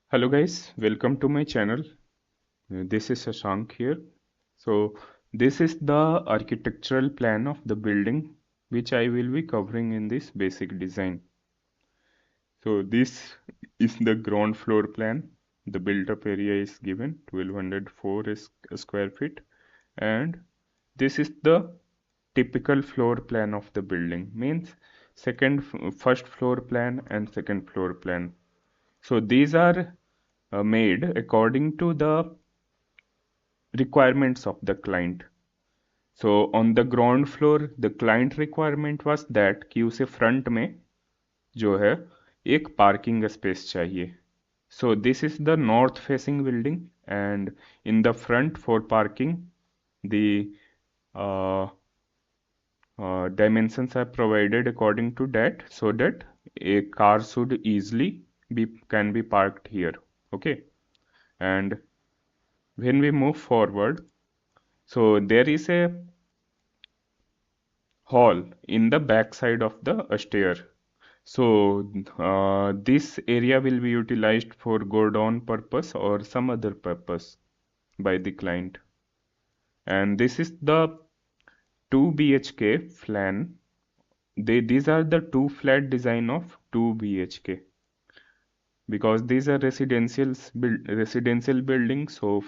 Hello guys, welcome to my channel. This is Shashank here. So this is the architectural plan of the building which I will be covering in this basic design. So this is the ground floor plan. The built-up area is given 1204 square feet, and this is the typical floor plan of the building. Means first floor plan and second floor plan. So these are made according to the requirements of the client. So on the ground floor the client requirement was that कि उसे front में जो है एक parking space चाहिए. So this is the north facing building, and in the front for parking the uh, dimensions are provided according to that, so that a car should easily can be parked here. Okay, and when we move forward, so there is a hall in the back side of the stair. So this area will be utilized for go down purpose or some other purpose by the client. And this is the 2 BHK plan. These are the two flat design of 2 BHK, because these are residential buildings, so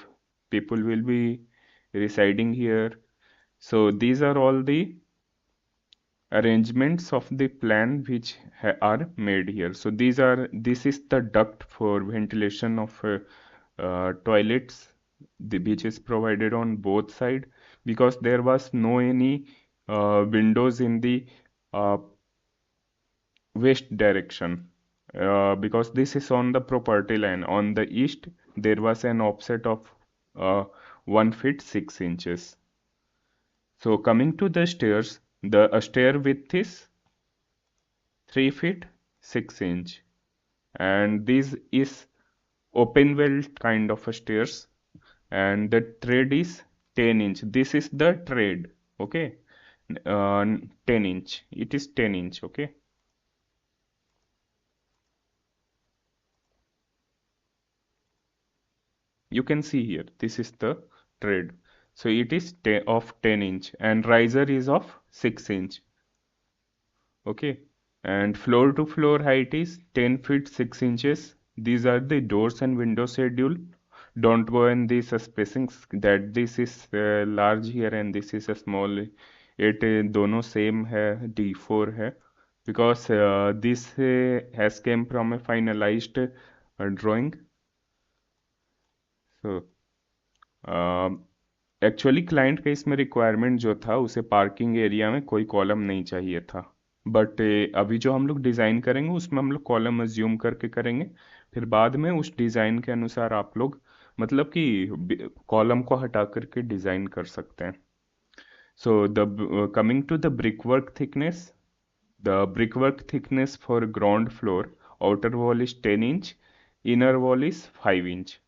people will be residing here. So these are all the arrangements of the plan which are made here. So this is the duct for ventilation of toilets, which is provided on both side, because there was no any windows in the uh, west direction, because this is on the property line. On the east there was an offset of uh, 1 feet 6 inches. So coming to the stairs, the stair width is 3 feet 6 inch, and this is open well kind of a stairs, and the tread is 10 inch. This is the tread. Okay, 10 inch, it is 10 inch. Okay, you can see here, this is the tread. So it is of 10 inch, and riser is of 6 inch. Okay, and floor to floor height is 10 feet 6 inches. These are the doors and window schedule. Don't go in these spacings that this is large here and this is a small. It दोनों same है, D4 है, because this has came from a finalized drawing. So actually client का इसमें requirement जो था, उसे parking area में कोई कॉलम नहीं चाहिए था, बट अभी जो हम लोग डिज़ाइन करेंगे उसमें हम लोग कॉलम अज्यूम करके करेंगे. फिर बाद में उस डिज़ाइन के अनुसार आप लोग मतलब कि कॉलम को हटा करके डिज़ाइन कर सकते हैं. So the coming to the brickwork thickness, the brickwork thickness for ground floor, outer wall is 10 inch, inner wall is 5 inch.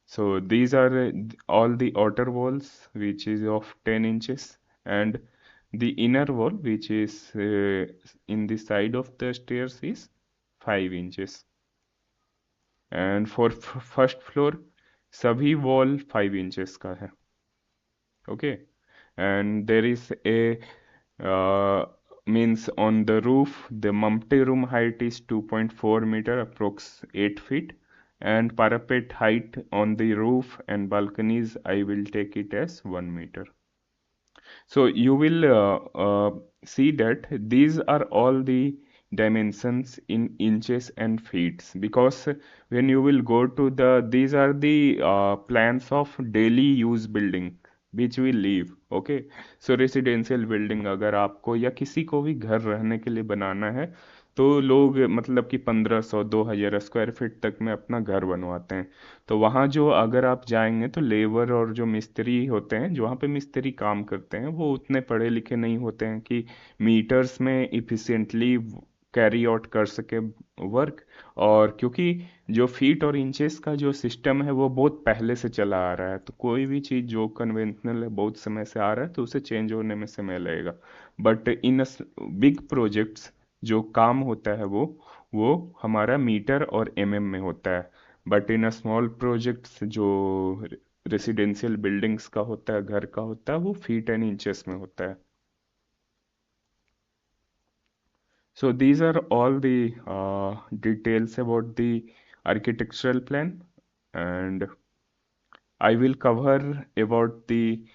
So these are all the outer walls which is of 10 inches, and the inner wall which is in the side of the stairs is 5 inches. And for first floor सभी wall 5 inches का है. Okay, and there is a means on the roof the multi-room height is 2.4 meter, approx 8 feet, and parapet height on the roof and balconies I will take it as 1 meter. So you will see that these are all the dimensions in inches and feet, because when you will go to these are the plans of daily use building which we live. Okay, so residential building अगर आपको या किसी को भी घर रहने के लिए बनाना है, तो लोग मतलब कि 1500 2000 स्क्वायर फीट तक में अपना घर बनवाते हैं. तो वहाँ जो अगर आप जाएंगे तो लेबर और जो मिस्त्री होते हैं, जो वहाँ पे मिस्त्री काम करते हैं, वो उतने पढ़े लिखे नहीं होते हैं कि मीटर्स में इफिशिएंटली कैरी आउट कर सके वर्क. और क्योंकि जो फीट और इंचेस का जो सिस्टम है वो बहुत पहले से चला आ रहा है, तो कोई भी चीज़ जो कन्वेंशनल है बहुत समय से आ रहा है तो उसे चेंज होने में समय लगेगा. बट इन बिग प्रोजेक्ट्स जो काम होता है वो हमारा मीटर और एमएम में होता है. But in a small projects जो रेसिडेंशियल बिल्डिंग्स का होता है, घर का होता है, वो फीट एंड इंचेस में होता है. So these are all the details about the architectural plan, and I will cover about the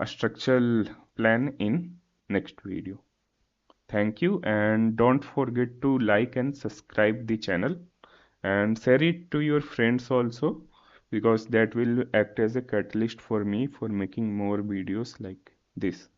structural plan in next video. Thank you, and don't forget to like and subscribe the channel and share it to your friends also, because that will act as a catalyst for me for making more videos like this.